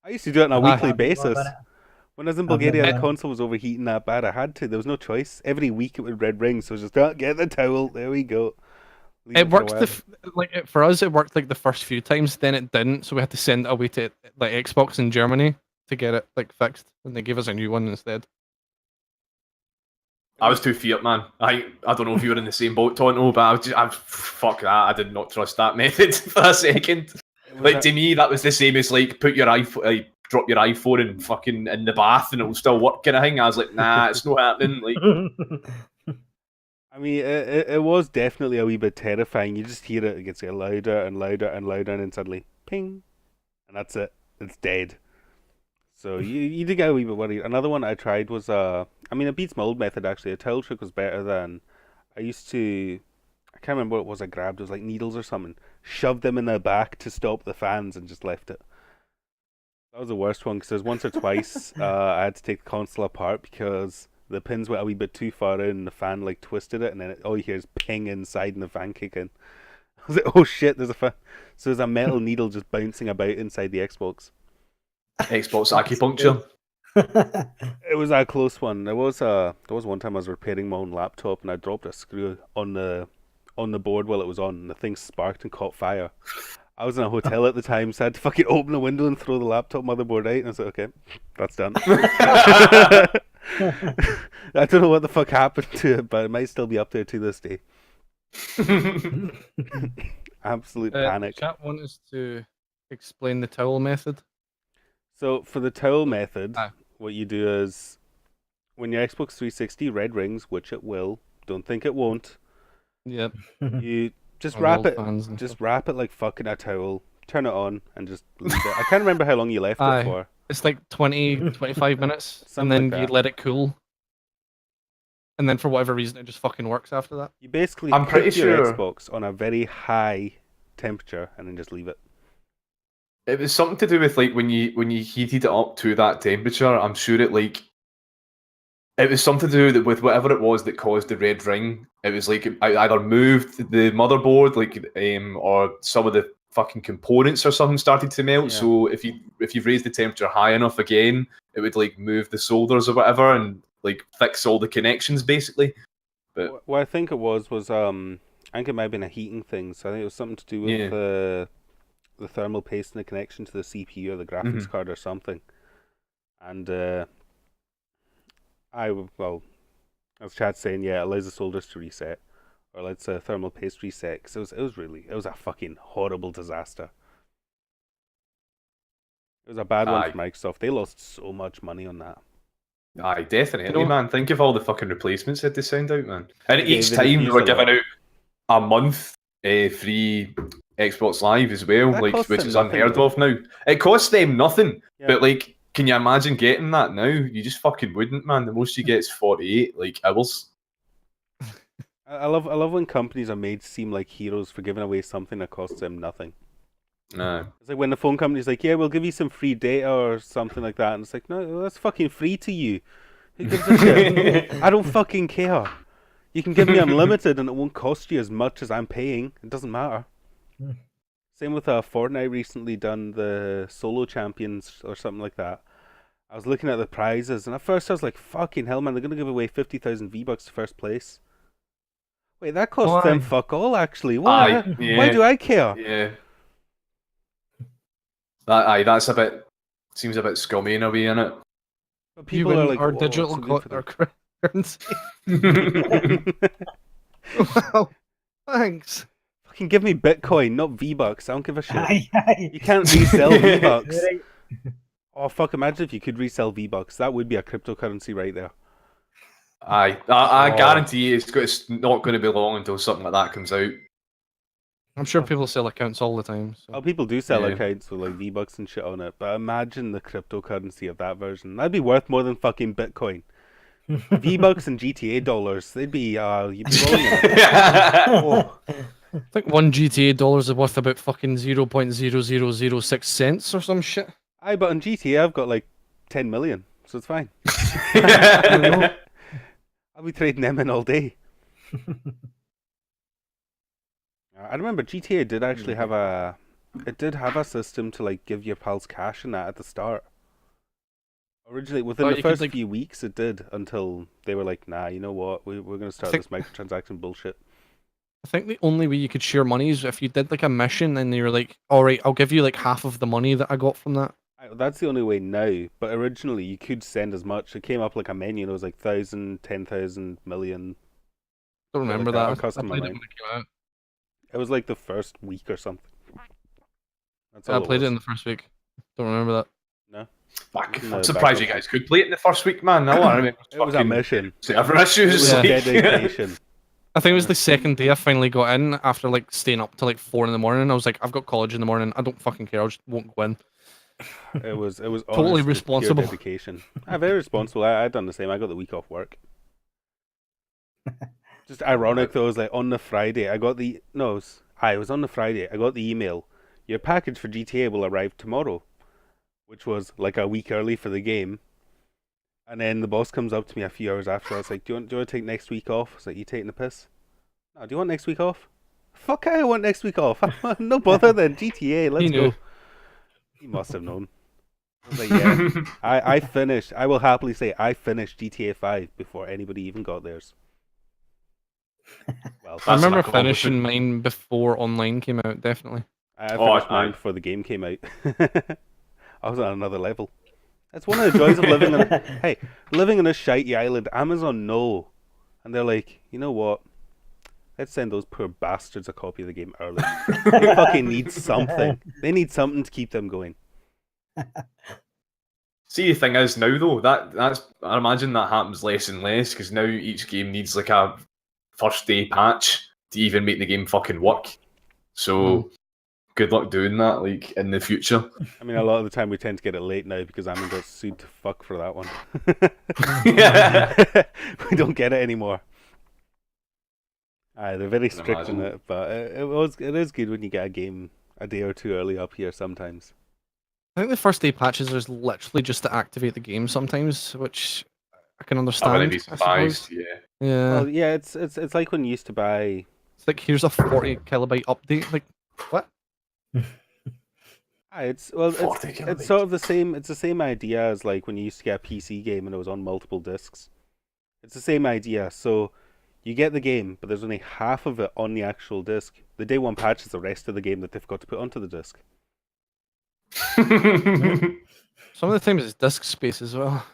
I used to do it on a weekly I've basis. done it. When I was in I've Bulgaria, never the done it. console was overheating that bad. I had to. There was no choice. Every week it would red ring, so I was just, get the towel. There we go. Leave It for a worked while. for us. It worked like the first few times. Then it didn't, so we had to send it away to like Xbox in Germany to get it like fixed, and they gave us a new one instead. I was too feared, man. I don't know if you were in the same boat, Tonto, but fuck that. I did not trust that method for a second. Like, to me, that was the same as like put your iPhone, drop your iPhone and fucking in the bath and it'll still work kind of thing. I was like, nah, it's not happening. Like, I mean, it was definitely a wee bit terrifying. You just hear it gets louder and louder and louder, and then suddenly, ping, and that's it. It's dead. So you did get a wee bit worried. Another one I tried was it beats my old method actually. A towel trick was better than I used to. I can't remember what it was I grabbed. It was like needles or something. Shoved them in the back to stop the fans and just left it. That was the worst one because there was once or twice I had to take the console apart because the pins went a wee bit too far in and the fan like twisted it, and then all you hear is ping inside and the fan kicking. I was like, oh shit, there's a fan. So there's a metal needle just bouncing about inside the Xbox. Xbox acupuncture. It was a close one. There was one time I was repairing my own laptop and I dropped a screw on the board while it was on, and the thing sparked and caught fire. I was in a hotel at the time, so I had to fucking open the window and throw the laptop motherboard out, and I was like, okay, that's done. I don't know what the fuck happened to it, but it might still be up there to this day. Absolute panic. Chat want us to explain the towel method. So for the towel method, Ah. what you do is when your Xbox 360 red rings, which it will, don't think it won't, Yep. you just On wrap old it, fans and just stuff. wrap it like fucking a towel, turn it on, and just leave it. I can't remember how long you left Aye. it for. It's like 20, 25 minutes, Something and then like you that. let it cool. And then for whatever reason, it just fucking works after that. You basically I'm put pretty your sure- Xbox on a very high temperature and then just leave it. It was something to do with like when you heated it up to that temperature. I'm sure it was something to do with whatever it was that caused the red ring. It was like it either moved the motherboard, or some of the fucking components or something started to melt. Yeah. So if you raised the temperature high enough again, it would like move the solders or whatever and like fix all the connections basically. But What I think it was I think it might have been a heating thing. So I think it was something to do with the thermal paste and the connection to the CPU or the graphics card or something. And as Chad's saying, it allows the solders to reset, or lets the thermal paste reset. Because it was a fucking horrible disaster. It was a bad one for Microsoft. They lost so much money on that. aye, definitely, You know- man. Think of all the fucking replacements that they send out, man. And They each time they refused were a giving lot. out a month free Xbox Live as well, That like costs which them is nothing, unheard though. of now. It costs them nothing, Yeah. but like, can you imagine getting that now? You just fucking wouldn't, man. The most you get is 48 hours. I love when companies are made to seem like heroes for giving away something that costs them nothing. Nah. It's like when the phone company's like, yeah, we'll give you some free data or something like that, and it's like, no, that's fucking free to you. Who gives a shit? I don't fucking care. You can give me unlimited and it won't cost you as much as I'm paying. It doesn't matter. Same with Fortnite recently done the solo champions or something like that. I was looking at the prizes and at first I was like, fucking hell, man, they're going to give away 50,000 V-Bucks to first place. Wait, that costs them Why? fuck all, actually. Why? Aye, yeah. Why do I care? Yeah. That's seems a bit scummy in a way, innit? But You people are win like, our "Oh, digital it's so good for our them." currency. Wow, thanks. Fucking give me Bitcoin, not V-Bucks. I don't give a shit. Aye. You can't resell V-Bucks. Right. Oh fuck! Imagine if you could resell V-Bucks. That would be a cryptocurrency right there. I Oh. guarantee you it's not going to be long until something like that comes out. I'm sure people sell accounts all the time. So. Oh, people do sell Yeah. accounts with like V-Bucks and shit on it, but imagine the cryptocurrency of that version. That'd be worth more than fucking Bitcoin. V-Bucks and GTA dollars, they'd be you'd be rolling in it. Oh. I think one GTA dollars is worth about fucking 0.0006 cents or some shit. Aye, but on GTA I've got like 10 million, so it's fine. I'll be trading them in all day. I remember GTA did actually have a system to like give your pals cash and that at the start. Originally, within Oh, the you could, first like- few weeks, it did until they were like, "Nah, you know what? We're going to start think- this microtransaction bullshit." I think the only way you could share money is if you did like a mission and you were like, all right, I'll give you like half of the money that I got from that. That's the only way now. But originally, you could send as much. It came up like a menu, and it was like 1,000, 10,000, million. Don't Yeah, like remember that, that. or custom I played it amount. when it came out. It was like the first week or something. That's all I played it was. in the first week. Don't remember that. No, Fuck, No, I'm surprised you guys could play it in the first week, man. I remember it was a mission. server It issues. was Yeah. dedication. I think it was the second day I finally got in after like staying up till like 4 in the morning. I was like, I've got college in the morning. I don't fucking care. I just won't go in. It was Totally honestly responsible. pure dedication. Very responsible. I'd done the same. I got the week off work. Just ironic though, it was like on the Friday I got the it was on the Friday I got the email. Your package for GTA will arrive tomorrow, which was like a week early for the game. And then the boss comes up to me a few hours after. I was like, "Do you want to take next week off?" I was like, "You taking the piss?" "No, do you want next week off?" "Fuck, I want next week off." "No bother then. GTA, let's He knew. go." He must have known. I was like, "Yeah." I finished. I will happily say I finished GTA 5 before anybody even got theirs. Well, I That's remember an accomplishment. finishing mine before online came out, definitely. I Oh, finished mine aye. before the game came out. I was on another level. That's one of the joys of living on. Hey, living on a shitey island. Amazon know, and they're like, you know what? Let's send those poor bastards a copy of the game early. They fucking need something. They need something to keep them going. See, the thing is now though, that's I imagine that happens less and less because now each game needs like a first day patch to even make the game fucking work. So good luck doing that, like in the future. I mean, a lot of the time we tend to get it late now because Amazon got sued to fuck for that one. We don't get it anymore. They're very Can strict on imagine. it, but it is good when you get a game a day or two early up here sometimes. I think the first day patches is literally just to activate the game sometimes, which I can I understand. wouldn't be I surprised. suppose. Yeah. Yeah. Well, yeah, it's like when you used to buy. It's like here's a 40 kilobyte update. Like what? It's 40 it's kilobytes. sort of the same. It's the same idea as like when you used to get a PC game and it was on multiple discs. It's the same idea. So you get the game, but there's only half of it on the actual disc. The day one patch is the rest of the game that they've got to put onto the disc. Some of the times it's disk space as well.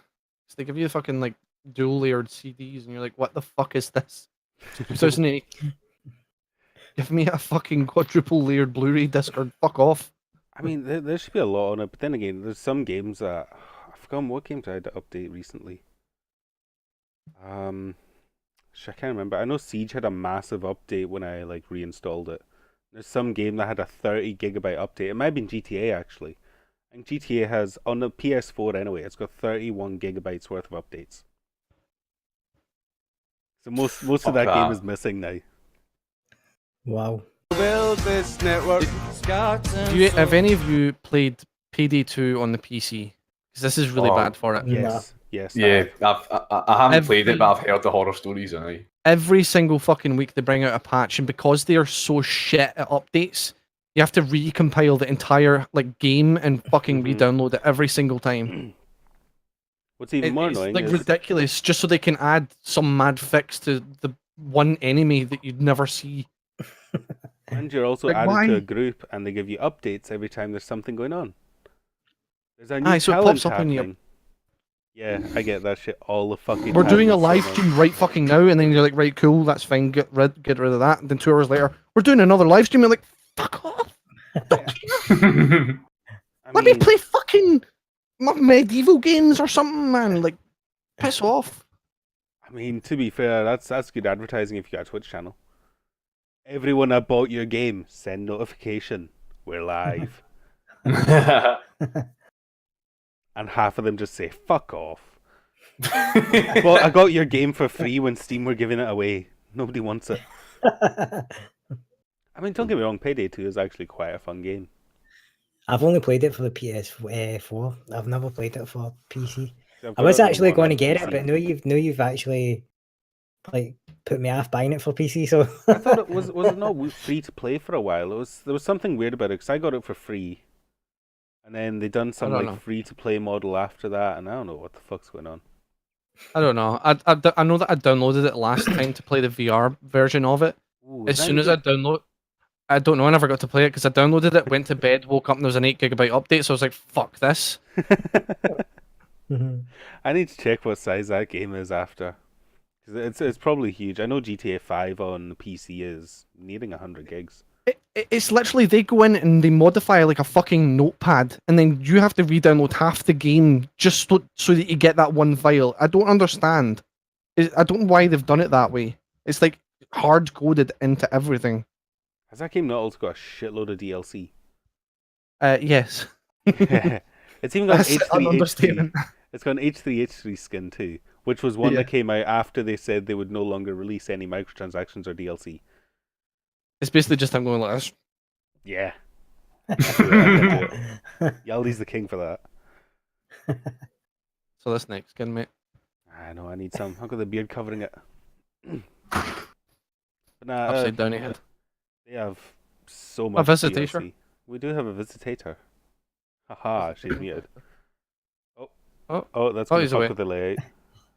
So they give you fucking like dual layered CDs, and you're like, what the fuck is this? 2008. Give me a fucking quadruple layered Blu-ray disc or fuck off. I mean, there should be a lot on it, but then again, there's some games that I've forgotten what games I had to update recently. I can't remember. I know Siege had a massive update when I like reinstalled it. There's some game that had a 30 gigabyte update. It might have been GTA actually. And GTA has on the PS4 anyway. It's got 31 gigabytes worth of updates. So most of Fuck that game that. is missing now. Wow. Build this network. Have any of you played Payday 2 on the PC? Because this is really Oh, bad for it. Yes, yes. I Yeah, have. I haven't played Every- it, but I've heard the horror stories. Aye. Every single fucking week they bring out a patch, and because they are so shit at updates, you have to recompile the entire like game and fucking Mhm. re-download it every single time. What's even more It's annoying like is ridiculous, just so they can add some mad fix to the one enemy that you'd never see. and you're also Like, added why? to a group, and they give you updates every time there's something going on. There's a new Aye, so it challenge pops up in your- happening. Yeah, I get that shit all the fucking We're time. doing a It's so live annoying. stream right fucking now, and then you're like, right, cool, that's fine, get rid of that. And then 2 hours later, we're doing another live stream. You're like, fuck off. Don't care. I Let me mean, play fucking medieval games or something, man. Like, piss off. I mean, to be fair, that's good advertising if you got a Twitch channel. Everyone that bought your game, send notification. We're live. And half of them just say, fuck off. Well, I got your game for free when Steam were giving it away. Nobody wants it. I mean, don't get me wrong, Payday 2 is actually quite a fun game. I've only played it for the PS4. I've never played it for PC. I've I got was it on actually one going to on get PC. it, but now you've actually like put me off buying it for PC. So I thought it was it not free to play for a while. There was something weird about it because I got it for free, and then they done some don't like know. free to play model after that, and I don't know what the fuck's going on. I don't know. I know that I downloaded it last time to play the VR version of it. Ooh, As is soon that as I good? I don't know, I never got to play it because I downloaded it, went to bed, woke up, and there was an 8 GB update, so I was like, fuck this. I need to check what size that game is after. 'Cause it's probably huge. I know GTA 5 on the PC is needing 100 gigs. It's literally, they go in and they modify like a fucking notepad, and then you have to re-download half the game just so that you get that one file. I don't understand. I don't know why they've done it that way. It's like hard-coded into everything. Has that game not also got a shitload of DLC? Yes. It's even got an That's an H3H3. understatement. It's got an H3H3 skin too, which was one Yeah. that came out after they said they would no longer release any microtransactions or DLC. It's basically just I'm going like this. Yeah. Yaldi's the king for that. So this next skin, mate. I know, I need some. I've got the beard covering it. But nah, Upside down head. they have so much visitator? DLC. We do have a visitator. Haha, she's muted. Oh, that's Oh, gonna he's fuck away. with the layout.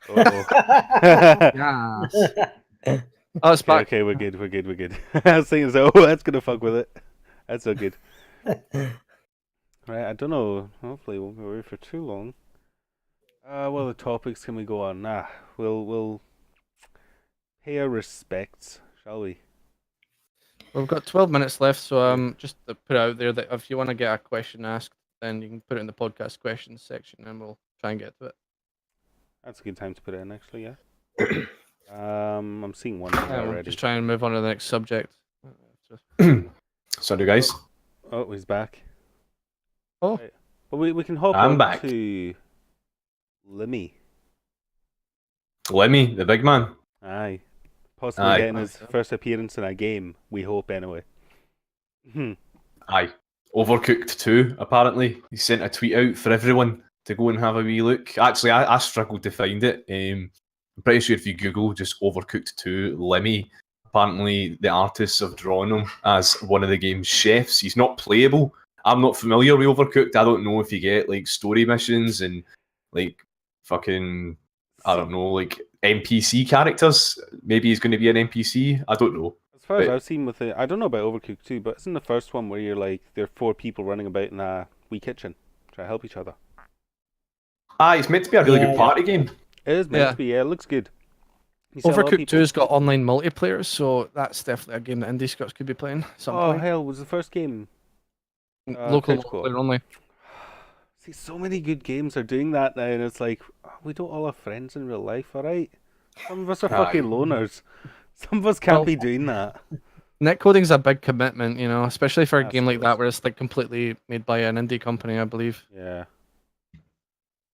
Oh. Yes. Oh, it's back. Okay, we're good. I was thinking, so, oh, that's gonna fuck with it. That's so good. Right, I don't know. Hopefully, we won't be away for too long. What other topics can we go on? We'll pay our respects, shall we? We've got 12 minutes left, so just to put it out there that if you want to get a question asked, then you can put it in the podcast questions section, and we'll try and get to it. That's a good time to put it in, actually. Yeah. I'm seeing one We'll already. just try and move on to the next subject. Sorry, guys. Oh, he's back. Oh. Right. But we can hop I'm on back. to Lemmy. Lemmy, the big man. Aye. Possibly Aye. getting his first appearance in a game, we hope anyway. Aye. Overcooked 2, apparently. He sent a tweet out for everyone to go and have a wee look. Actually, I struggled to find it. I'm pretty sure if you Google just Overcooked 2 Lemmy, apparently the artists have drawn him as one of the game's chefs. He's not playable. I'm not familiar with Overcooked. I don't know if you get like story missions and like fucking, I don't know, like NPC characters. Maybe he's going to be an NPC. I don't know. As far as I've seen with it, I don't know about Overcooked 2, but isn't the first one where you're like, there are 4 people running about in a wee kitchen trying to help each other? It's meant to be a really good party game. It is meant to be, yeah, it looks good. You see a lot of Overcooked people- 2's got online multiplayer, so that's definitely a game that IndiScots could be playing at some Oh, point. hell, was the first game Local Twitch co-op? multiplayer only. See, so many good games are doing that now, and it's like, we don't all have friends in real life, alright? Some of us are fucking loners. Some of us can't be doing that. Netcoding's a big commitment, you know, especially for a I game like that suppose. where it's like completely made by an indie company, I believe. Yeah.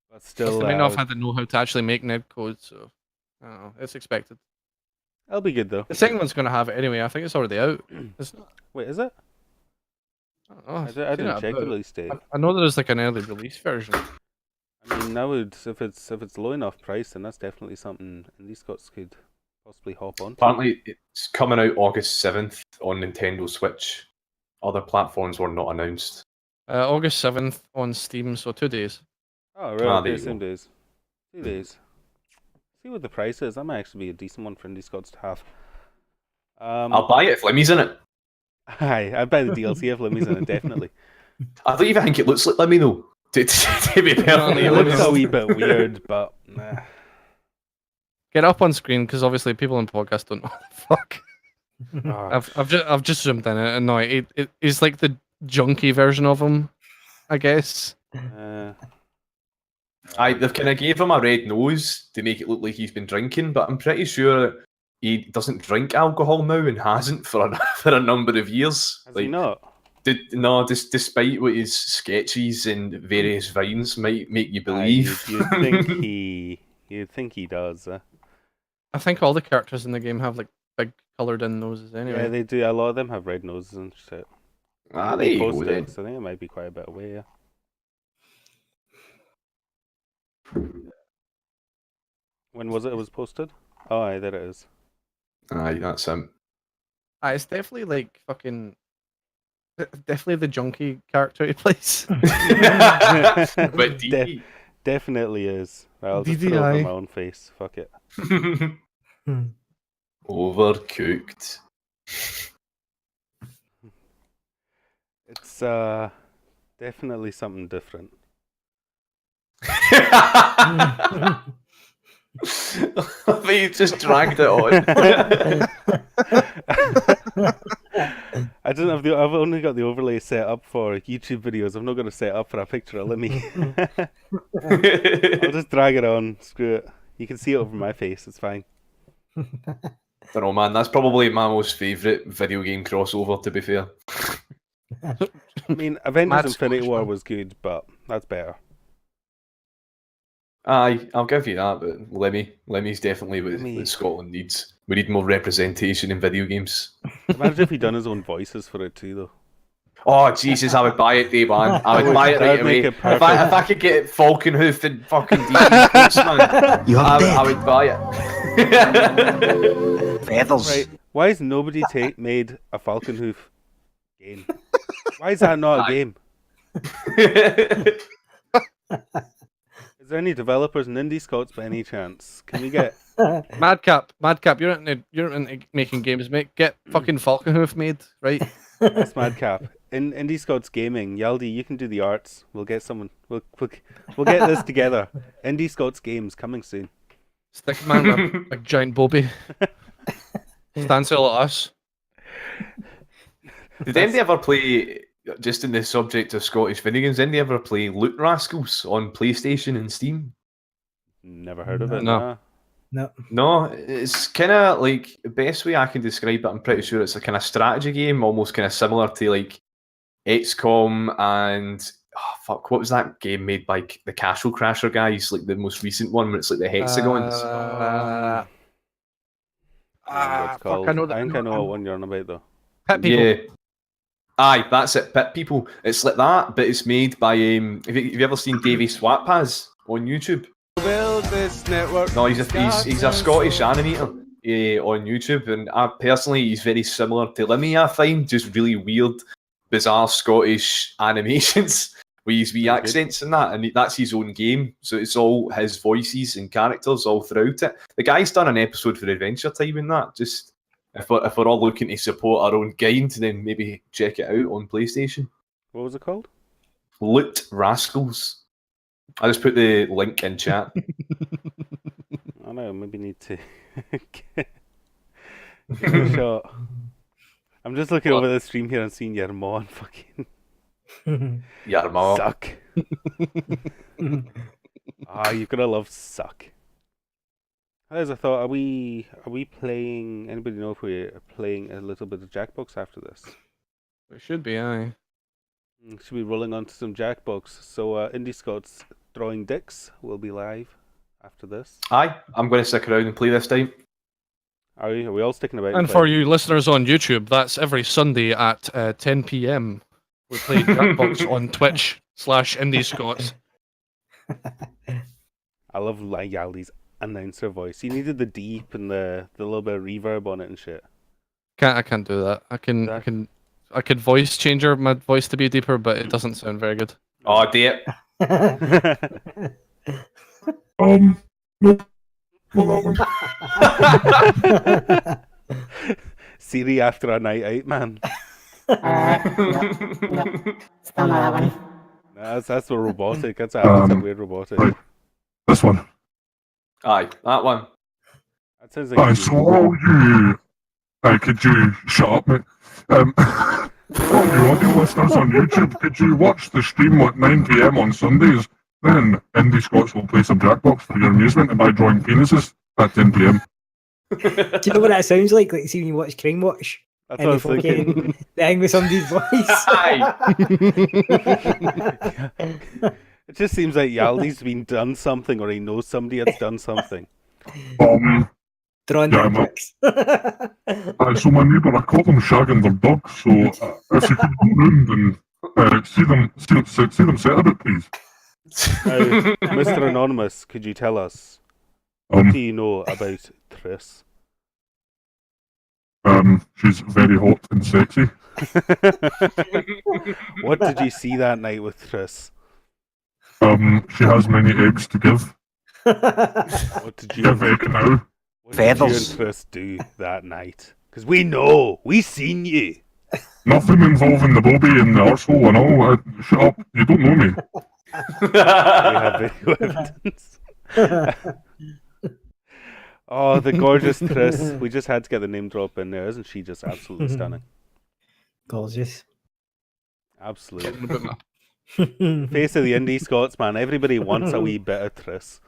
But Plus, still, they may not have had the know-how to actually make netcode, so I don't know. It's expected. that'll be good though. The second one's going to have it anyway. I think it's already out. Wait, is it? I don't know. I I've seen it didn't check the about. release date. I know there's like an early release version. I mean, that would, if it's low enough price, then that's definitely something IndiScots could possibly hop on. Apparently, it's coming out August 7th on Nintendo Switch. Other platforms were not announced. August 7th on Steam, so 2 days. Oh, right, there okay, you same go. days. 2 days. See what the price is. That might actually be a decent one for IndiScots to have. I'll buy it if Lemmy's in it. Aye, I'd buy the DLC if Lemmy's in it, definitely. I don't even think it looks like Lemmy though. To be Yeah, perfectly It looks honest. a wee bit weird, but nah. Get up on screen because obviously people in podcast don't know what the fuck. Oh, I've just zoomed in it and no, it's like the junky version of him, I guess. They've kind of gave him a red nose to make it look like he's been drinking, but I'm pretty sure he doesn't drink alcohol now and hasn't for a number of years. Has he not? Despite what his sketches and various vines might make you believe. You'd think he does. I think all the characters in the game have like big coloured in noses anyway. Yeah, they do. A lot of them have red noses and shit. There you go Posted then. it, so I think it might be quite a bit away. Yeah. When was it? It was posted. Oh, aye, there it is. Aye, that's him. It's definitely like fucking. Definitely the junkie character he plays. But DD. Definitely is. I'll just put it over my own face. Fuck it. Overcooked. It's definitely something different. You just dragged it on. I didn't have I've only got the overlay set up for YouTube videos. I've not got it set up for a picture of Limmy. I'll just drag it on. Screw it. You can see it over my face. It's fine. Don't know, man. That's probably my most favourite video game crossover, to be fair. I mean, Avengers Infinity War was good, but that's better. Aye, I'll give you that, but Lemmy's definitely what Scotland needs. We need more representation in video games. Imagine if he'd done his own voices for it too, though. Oh, Jesus, I would buy it, day one. I would buy it right away. If I could get Falconhoof and fucking DD Postman, I would buy it. Feathers. Right. Why has nobody made a Falconhoof game? Why is that not a game? Is there any developers in IndiScots by any chance? Can we get Madcap, you're into making games, mate. Get fucking Falconhoof made, right? That's Madcap. In IndiScots Gaming, Yaldi, you can do the arts. We'll get someone. We'll get this together. IndiScots Games coming soon. Stickman with a big giant bobby. Stand still at us. Did anybody ever play, just in the subject of Scottish video games, did anybody ever play Loot Rascals on PlayStation and Steam? Never heard of it. No. No, it's kind of like, the best way I can describe it, I'm pretty sure it's a kind of strategy game, almost kind of similar to like XCOM and, what was that game made by the Castle Crasher guys, like the most recent one where it's like the hexagons? I fuck, I know that. I think I know what one you're on about though. Pet people. Yeah. Aye, that's it, Pit People. It's like that, but it's made by, have you ever seen Davey Swatpaz on YouTube? Build this network. No, he's a Scottish animator on YouTube, and personally, he's very similar to Limmy, I find. Just really weird, bizarre Scottish animations with his wee accents and that, and that's his own game, so it's all his voices and characters all throughout it. The guy's done an episode for Adventure Time and that. Just if we're all looking to support our own kind, then maybe check it out on PlayStation. What was it called? Loot Rascals. I just put the link in chat. I know, maybe need to give it a shot. I'm just looking over the stream here and seeing Yarmon fucking Yarmo. suck. You're gonna love suck. As I thought, are we playing? Anybody know if we're playing a little bit of Jackbox after this? We should be, aye. Should be rolling onto some Jackbox. So IndiScots Drawing Dicks will be live after this. Aye, I'm going to stick around and play this time. Are we all sticking about? And for you listeners on YouTube, that's every Sunday at 10 p.m. We play Jackbox on Twitch/IndiScots. I love Yaldi's announcer voice. He needed the deep and the little bit of reverb on it and shit. I can't do that. I could voice changer my voice to be deeper, but it doesn't sound very good. Oh, dear. Siri after a night out, man. Still not that one. That's a robotic. That's a weird robotic. Right. This one. Aye, that one. That sounds like you. So all you... could you shut up, mate? All you audio listeners on YouTube, could you watch the stream at 9 PM on Sundays? Then IndiScots will play some Jackbox for your amusement by drawing penises at 10 PM. Do you know what that sounds like? Like, see when you watch Crime Watch? That's And what I was the thinking. fucking thing with somebody's voice. It just seems like Yaldi's been done something, or he knows somebody that's done something. Drawn Yeah, dick man. pics. So my neighbour, I call them shagging their dog, so if you could go round and see them set a bit, please. Mr. Anonymous, could you tell us what do you know about Triss? She's very hot and sexy. What did you see that night with Triss? She has many eggs to give. What did you Give egg now. What did you and Feathers. Triss do that night? Because we know, we seen you. Nothing involving the bobby and the arsehole and all. Shut up, you don't know me. We have video evidence. Oh, the gorgeous Triss. We just had to get the name drop in there. Isn't she just absolutely stunning? Gorgeous. Absolutely. Face of the IndiScots, man. Everybody wants a wee bit of Triss.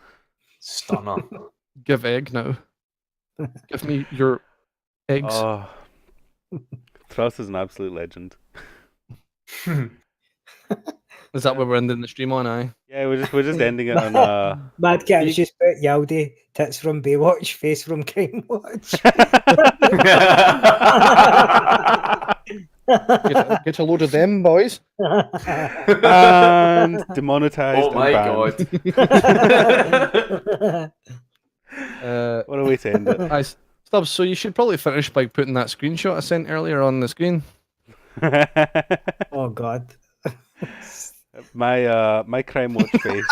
Stunner. Give egg now. Give me your eggs. Oh, Triss is an absolute legend. Is that what we're ending the stream on? Aye. Yeah, we're just ending it on Mad Cat's just put Yaldi, tits from Baywatch, face from Crime Watch. Get a load of them, boys. and demonetized. Oh my and god. What a way to end it. Aye, Stubs, so you should probably finish by putting that screenshot I sent earlier on the screen. Oh god. my crime watch face.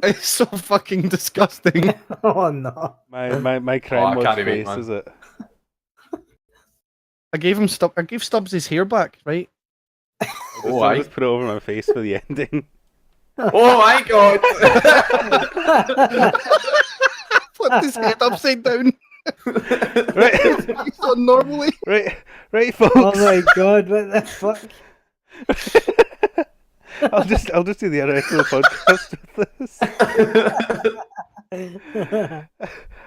It's so fucking disgusting. Oh no. My crime I watch can't even, face, man. is it? I gave Stubbs his hair back, right? Oh, I'll aye. just put it over my face for the ending. Oh my god. Flipped his head upside down. Right, He's on normally. right, folks. Oh my god, what the fuck? I'll just do the regular podcast with this.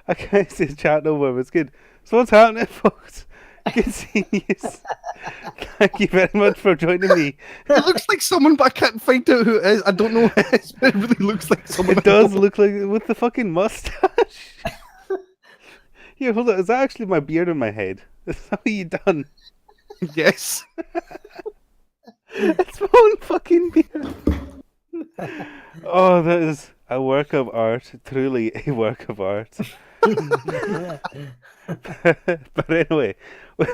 I can't see the chat over, but it's good. So what's happening, folks? Good seeing you. Thank you very much for joining me. It looks like someone, but I can't find out who it is. I don't know who it is, but it really looks like someone. It does look like with the fucking mustache. Here, hold on. Is that actually my beard on my head? Is that what you done? Yes. It's my own fucking beard. Oh, that is a work of art. Truly a work of art. But anyway,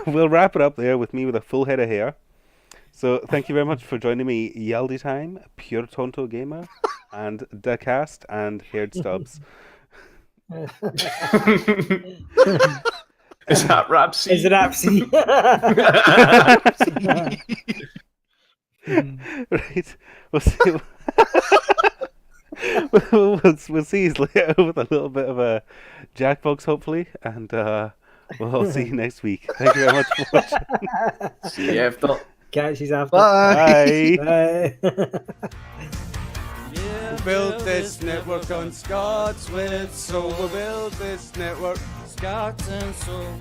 we'll wrap it up there with me with a full head of hair. So thank you very much for joining me, YaldiTime, PureTontoGamer, and Daakkast, and Haired Stubs. Is that Rapsy? Is it Apsy? Right, we'll see. We'll see you later with a little bit of a Jackbox, hopefully, and we'll all see you next week. Thank you very much for watching. See you after. Catch you after. Bye. Bye. Bye. We built this network on Scots with soul. We built this network, Scots and soul.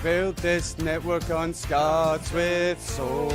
Built this network on Scots with soul.